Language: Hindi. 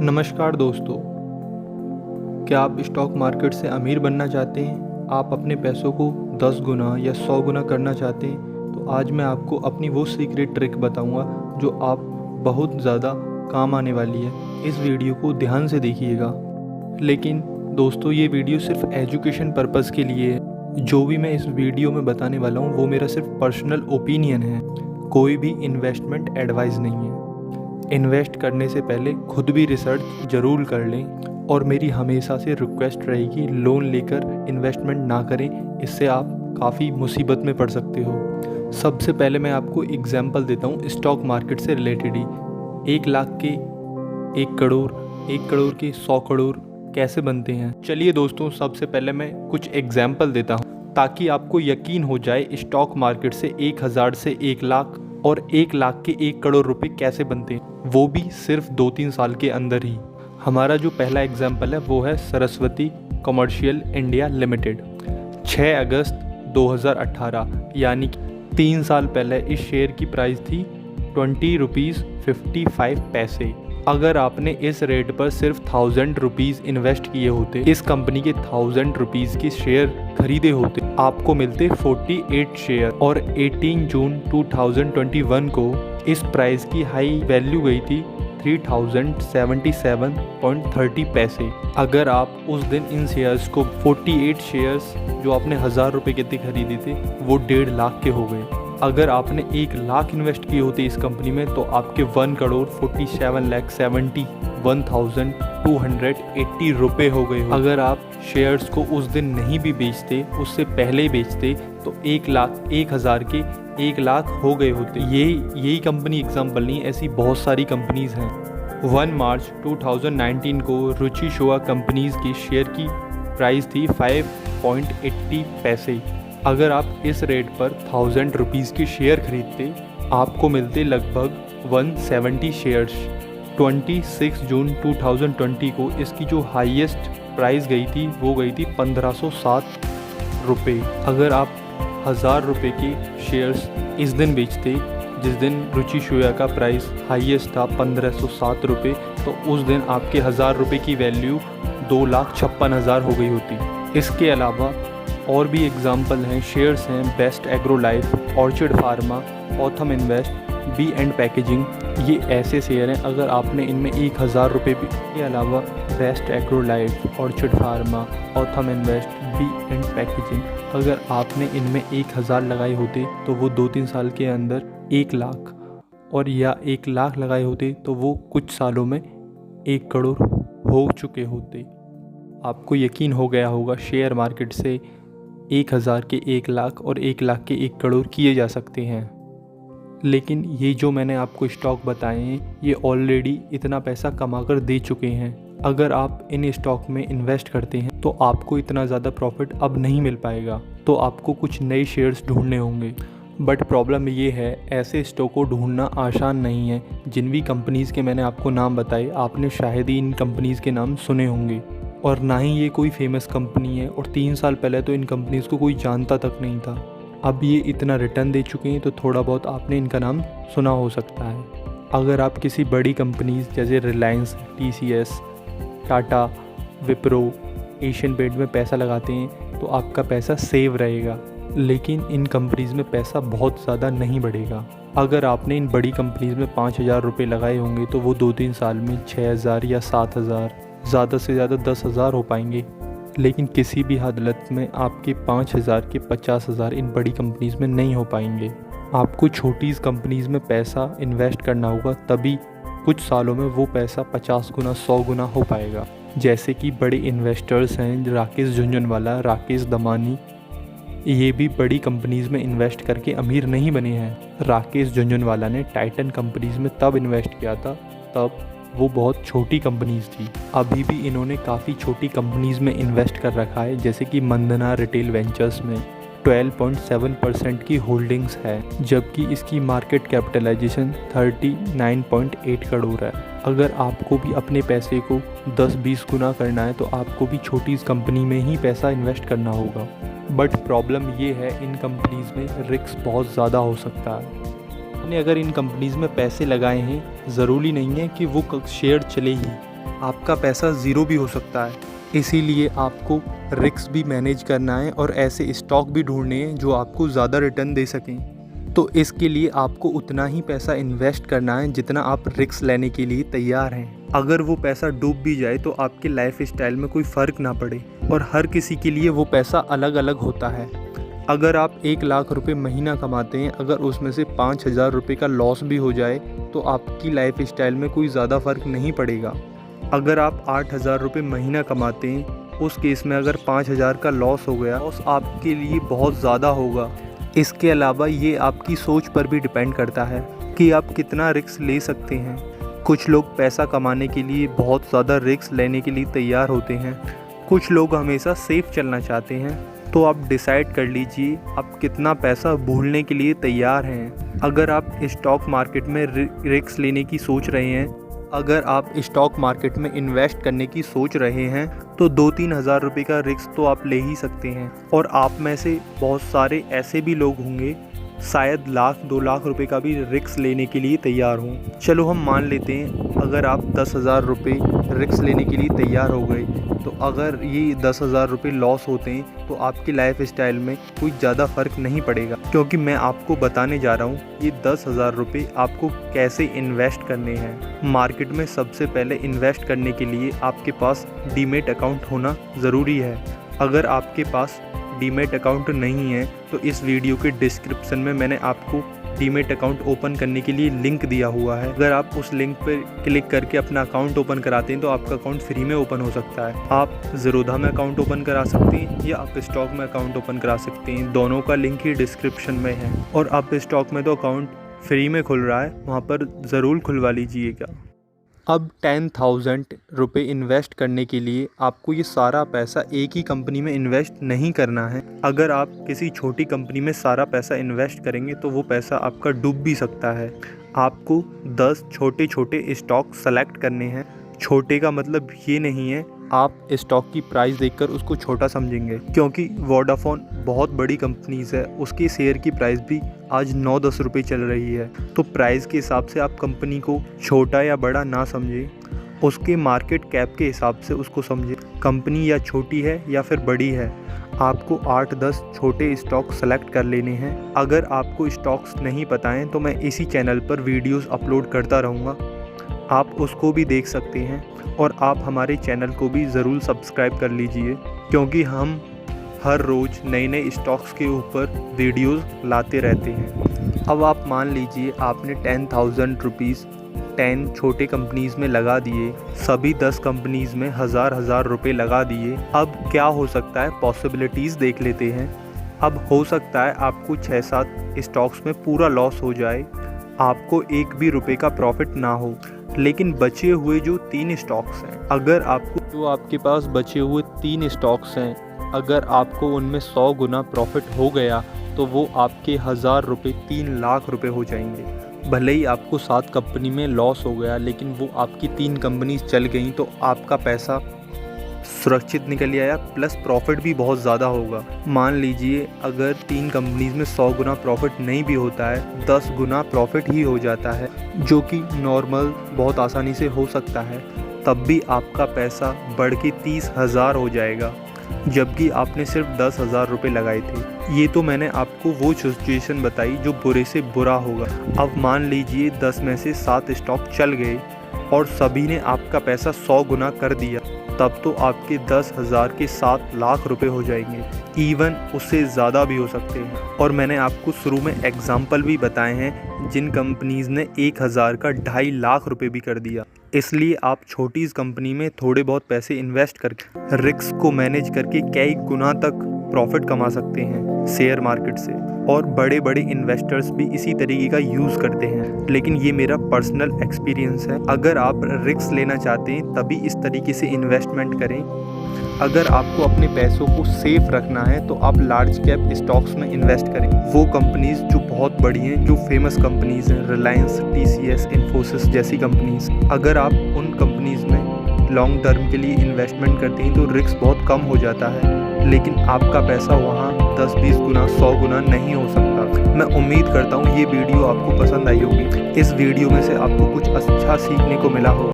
नमस्कार दोस्तों, क्या आप स्टॉक मार्केट से अमीर बनना चाहते हैं? आप अपने पैसों को 10 गुना या 100 गुना करना चाहते हैं? तो आज मैं आपको अपनी वो सीक्रेट ट्रिक बताऊंगा जो आप बहुत ज़्यादा काम आने वाली है। इस वीडियो को ध्यान से देखिएगा। लेकिन दोस्तों, ये वीडियो सिर्फ एजुकेशन पर्पज़ के लिए है। जो भी मैं इस वीडियो में बताने वाला हूँ वो मेरा सिर्फ पर्सनल ओपिनियन है, कोई भी इन्वेस्टमेंट एडवाइस नहीं है। इन्वेस्ट करने से पहले खुद भी रिसर्च ज़रूर कर लें और मेरी हमेशा से रिक्वेस्ट रहेगी, लोन लेकर इन्वेस्टमेंट ना करें, इससे आप काफ़ी मुसीबत में पड़ सकते हो। सबसे पहले मैं आपको एग्जांपल देता हूँ स्टॉक मार्केट से रिलेटेड ही। 1 लाख के 1 करोड़, 1 करोड़ के 100 करोड़ कैसे बनते हैं। चलिए दोस्तों, सबसे पहले मैं कुछ एग्जाम्पल देता हूँ ताकि आपको यकीन हो जाए स्टॉक मार्केट से 1000 से 1 लाख और 1 लाख के 1 करोड़ रुपए कैसे बनते हैं, वो भी सिर्फ 2-3 साल के अंदर ही। हमारा जो पहला एग्जाम्पल है वो है सरस्वती कमर्शियल इंडिया लिमिटेड। 6 अगस्त 2018 यानी कि 3 साल पहले इस शेयर की प्राइस थी 20 रुपीज़ 55 पैसे। अगर आपने इस रेट पर सिर्फ 1000 रुपीज़ इन्वेस्ट किए होते, इस कंपनी के 1000 रुपीज़ के शेयर खरीदे होते, आपको मिलते 48 शेयर और 18 जून 2021 को इस प्राइस की हाई वैल्यू गई थी 3077.30 पैसे। अगर आप उस दिन इन शेयर्स को 48 शेयर्स जो आपने 1000 रुपये के खरीदे थे वो 1.5 लाख के हो गए। अगर आपने 1 लाख इन्वेस्ट किए होते इस कंपनी में तो आपके 1 करोड़ 47,71,280 रुपये हो गए। अगर आप शेयर्स को उस दिन नहीं भी बेचते, उससे पहले ही बेचते, तो 1 लाख 1000 के 1 लाख हो गए होते। यही कंपनी एग्जाम्पल नहीं, ऐसी बहुत सारी कंपनीज हैं। 1 मार्च 2019 को रुचि शोआ कंपनीज की शेयर की प्राइस थी 5.80 पैसे। अगर आप इस रेट पर 1000 रुपीज़ के शेयर खरीदते, आपको मिलते लगभग 170 शेयर्स। 26 जून 2020 को इसकी जो हाईएस्ट प्राइस गई थी वो गई थी 1507 रुपये। अगर आप 1000 रुपये के शेयर्स इस दिन बेचते, जिस दिन रुचि शोया का प्राइस हाईएस्ट था 1507 रुपये, तो उस दिन आपके 1000 रुपये की वैल्यू 2,56,000 हो गई होती। इसके अलावा और भी एग्जाम्पल हैं, शेयर्स हैं Best Agrolife, Orchid Pharma, Authum Invest, B and packaging. ये ऐसे शेयर हैं, अगर आपने इनमें 1000 रुपये भी, के अलावा Best Agrolife, Orchid Pharma, Authum Invest, B and packaging, अगर आपने इनमें 1000 लगाए होते तो वो 2-3 साल के अंदर 1 लाख, और या 1 लाख लगाए होते तो वो कुछ सालों में 1 करोड़ हो चुके होते। आपको यकीन हो गया होगा शेयर मार्केट से 1000 के 1 लाख और 1 लाख के 1 करोड़ किए जा सकते हैं। लेकिन ये जो मैंने आपको स्टॉक बताए हैं ये ऑलरेडी इतना पैसा कमा कर दे चुके हैं। अगर आप इन स्टॉक में इन्वेस्ट करते हैं तो आपको इतना ज़्यादा प्रॉफिट अब नहीं मिल पाएगा, तो आपको कुछ नए शेयर्स ढूंढने होंगे। बट प्रॉब्लम ये है, ऐसे स्टॉक को ढूंढना आसान नहीं है। जिन भी कंपनीज़ के मैंने आपको नाम बताए, आपने शायद ही इन कंपनीज़ के नाम सुने होंगे, और ना ही ये कोई फेमस कंपनी है, और 3 साल पहले तो इन कंपनीज़ को कोई जानता तक नहीं था। अब ये इतना रिटर्न दे चुके हैं तो थोड़ा बहुत आपने इनका नाम सुना हो सकता है। अगर आप किसी बड़ी कंपनीज़ जैसे Reliance, TCS, Tata, Wipro, Asian Paint में पैसा लगाते हैं तो आपका पैसा सेव रहेगा, लेकिन इन कंपनीज़ में पैसा बहुत ज़्यादा नहीं बढ़ेगा। अगर आपने इन बड़ी कंपनीज़ में 5000 रुपये लगाए होंगे तो वो 2-3 साल में 6000 या 7000, ज़्यादा से ज़्यादा 10,000 हो पाएंगे। लेकिन किसी भी हालत में आपके 5000 के 50,000 इन बड़ी कंपनीज़ में नहीं हो पाएंगे। आपको छोटी कंपनीज़ में पैसा इन्वेस्ट करना होगा, तभी कुछ सालों में वो पैसा 50 गुना 100 गुना हो पाएगा। जैसे कि बड़े इन्वेस्टर्स हैं राकेश झुनझुनवाला, राकेश दमानी, ये भी बड़ी कंपनीज़ में इन्वेस्ट करके अमीर नहीं बने हैं। राकेश झुनझुनवाला ने टाइटन कंपनीज़ में तब इन्वेस्ट किया था तब वो बहुत छोटी कंपनीज़ थी। अभी भी इन्होंने काफ़ी छोटी कंपनीज़ में इन्वेस्ट कर रखा है, जैसे कि मंदना रिटेल वेंचर्स में 12.7% की होल्डिंग्स है, जबकि इसकी मार्केट कैपिटलाइजेशन 39.8 करोड़ है। अगर आपको भी अपने पैसे को 10-20 गुना करना है तो आपको भी छोटी कंपनी में ही पैसा इन्वेस्ट करना होगा। बट प्रॉब्लम ये है, इन कंपनीज़ में रिस्क बहुत ज़्यादा हो सकता है। आपने अगर इन कंपनीज़ में पैसे लगाए हैं, ज़रूरी नहीं है कि वो शेयर चले ही। आपका पैसा ज़ीरो भी हो सकता है। इसीलिए आपको रिस्क भी मैनेज करना है और ऐसे स्टॉक भी ढूंढने हैं जो आपको ज़्यादा रिटर्न दे सकें। तो इसके लिए आपको उतना ही पैसा इन्वेस्ट करना है जितना आप रिस्क लेने के लिए तैयार हैं। अगर वो पैसा डूब भी जाए तो आपके लाइफ स्टाइल में कोई फ़र्क ना पड़े, और हर किसी के लिए वो पैसा अलग अलग होता है। अगर आप 1 लाख रुपए महीना कमाते हैं, अगर उसमें से 5,000 रुपये का लॉस भी हो जाए तो आपकी लाइफ स्टाइल में कोई ज़्यादा फ़र्क नहीं पड़ेगा। अगर आप 8,000 रुपये महीना कमाते हैं, उस केस में अगर 5,000 का लॉस हो गया, लॉस आपके लिए बहुत ज़्यादा होगा। इसके अलावा ये आपकी सोच पर भी डिपेंड करता है कि आप कितना रिस्क ले सकते हैं। कुछ लोग पैसा कमाने के लिए बहुत ज़्यादा रिस्क लेने के लिए तैयार होते हैं, कुछ लोग हमेशा सेफ चलना चाहते हैं। तो आप डिसाइड कर लीजिए आप कितना पैसा भूलने के लिए तैयार हैं। अगर आप स्टॉक मार्केट में रिस्क लेने की सोच रहे हैं, अगर आप स्टॉक मार्केट में इन्वेस्ट करने की सोच रहे हैं, तो 2-3 हज़ार रुपये का रिस्क तो आप ले ही सकते हैं। और आप में से बहुत सारे ऐसे भी लोग होंगे शायद 1-2 लाख रुपए का भी रिस्क लेने के लिए तैयार हों। चलो हम मान लेते हैं अगर आप 10,000 रुपये रिस्क लेने के लिए तैयार हो गए, तो अगर ये 10,000 रुपये लॉस होते हैं तो आपकी लाइफ स्टाइल में कोई ज़्यादा फ़र्क नहीं पड़ेगा, क्योंकि मैं आपको बताने जा रहा हूँ ये 10,000 रुपये आपको कैसे इन्वेस्ट करने हैं। मार्केट में सबसे पहले इन्वेस्ट करने के लिए आपके पास डीमैट अकाउंट होना ज़रूरी है। अगर आपके पास डीमैट अकाउंट नहीं है तो इस वीडियो के डिस्क्रिप्शन में मैंने आपको डीमैट अकाउंट ओपन करने के लिए लिंक दिया हुआ है। अगर आप उस लिंक पर क्लिक करके अपना अकाउंट ओपन कराते हैं तो आपका अकाउंट फ्री में ओपन हो सकता है। आप ज़ीरोधा में अकाउंट ओपन करा सकते हैं या आप स्टॉक में अकाउंट ओपन करा सकते हैं, दोनों का लिंक ही डिस्क्रिप्शन में है। और आप स्टॉक में तो अकाउंट फ्री में खुल रहा है, वहाँ पर ज़रूर खुलवा लीजिएगा। अब 10,000 रुपये इन्वेस्ट करने के लिए आपको ये सारा पैसा एक ही कंपनी में इन्वेस्ट नहीं करना है। अगर आप किसी छोटी कंपनी में सारा पैसा इन्वेस्ट करेंगे तो वो पैसा आपका डूब भी सकता है। आपको 10 छोटे छोटे स्टॉक सेलेक्ट करने हैं। छोटे का मतलब ये नहीं है आप स्टॉक की प्राइस देखकर उसको छोटा समझेंगे, क्योंकि वोडाफोन बहुत बड़ी कंपनीज है, उसकी शेयर की प्राइस भी आज 9-10 रुपये चल रही है। तो प्राइस के हिसाब से आप कंपनी को छोटा या बड़ा ना समझें, उसके मार्केट कैप के हिसाब से उसको समझें। कंपनी या छोटी है या फिर बड़ी है, आपको 8-10 छोटे स्टॉक सेलेक्ट कर लेने हैं। अगर आपको स्टॉक्स नहीं पता हैं तो मैं इसी चैनल पर वीडियोस अपलोड करता रहूँगा, आप उसको भी देख सकते हैं। और आप हमारे चैनल को भी ज़रूर सब्सक्राइब कर लीजिए, क्योंकि हम हर रोज़ नए नए स्टॉक्स के ऊपर वीडियोस लाते रहते हैं। अब आप मान लीजिए आपने 10,000 रुपीज़ 10 छोटे कंपनीज़ में लगा दिए, सभी 10 कंपनीज़ में हज़ार रुपये लगा दिए। अब क्या हो सकता है, पॉसिबिलिटीज़ देख लेते हैं। अब हो सकता है आपको 6-7 स्टॉक्स में पूरा लॉस हो जाए, आपको 1 भी रुपये का प्रॉफिट ना हो, लेकिन बचे हुए जो 3 स्टॉक्स हैं, अगर आपको जो आपके पास बचे हुए 3 स्टॉक्स हैं, अगर आपको उनमें 100 गुना प्रॉफिट हो गया तो वो आपके 1,000 रुपये 3 लाख रुपए हो जाएंगे। भले ही आपको 7 कंपनी में लॉस हो गया, लेकिन वो आपकी 3 कंपनीज चल गई तो आपका पैसा सुरक्षित निकल आया, प्लस प्रॉफिट भी बहुत ज़्यादा होगा। मान लीजिए अगर 3 कंपनीज में 100 गुना प्रॉफिट नहीं भी होता है, 10 गुना प्रॉफिट ही हो जाता है, जो कि नॉर्मल बहुत आसानी से हो सकता है, तब भी आपका पैसा बढ़ के 30,000 हो जाएगा, जबकि आपने सिर्फ 10,000 रुपये लगाए थे। ये तो मैंने आपको वो सिचुएशन बताई जो बुरे से बुरा होगा। अब मान लीजिए 10 में से 7 स्टॉक चल गए और सभी ने आपका पैसा 100 गुना कर दिया, तब तो आपके 10,000 के 7 लाख रुपए हो जाएंगे, इवन उससे ज़्यादा भी हो सकते हैं। और मैंने आपको शुरू में एग्जाम्पल भी बताए हैं जिन कंपनीज़ ने 1,000 का 2.5 लाख रुपए भी कर दिया। इसलिए आप छोटी कंपनी में थोड़े बहुत पैसे इन्वेस्ट करके रिस्क को मैनेज करके कई गुना तक प्रॉफिट कमा सकते हैं शेयर मार्केट से। और बड़े बड़े इन्वेस्टर्स भी इसी तरीके का यूज़ करते हैं, लेकिन ये मेरा पर्सनल एक्सपीरियंस है। अगर आप रिस्क लेना चाहते हैं तभी इस तरीके से इन्वेस्टमेंट करें। अगर आपको अपने पैसों को सेफ रखना है तो आप लार्ज कैप स्टॉक्स में इन्वेस्ट करें, वो कंपनीज़ जो बहुत बड़ी हैं, जो फेमस कंपनीज़ हैं, रिलायंस, TCS, इन्फोसिस जैसी कंपनीज़। अगर आप उन कंपनीज़ में लॉन्ग टर्म के लिए इन्वेस्टमेंट करते हैं तो रिस्क बहुत कम हो जाता है, लेकिन आपका पैसा वहाँ 10-20 गुना 100 गुना नहीं हो सकता। मैं उम्मीद करता हूँ ये वीडियो आपको पसंद आई होगी। इस वीडियो में से आपको कुछ अच्छा सीखने को मिला हो।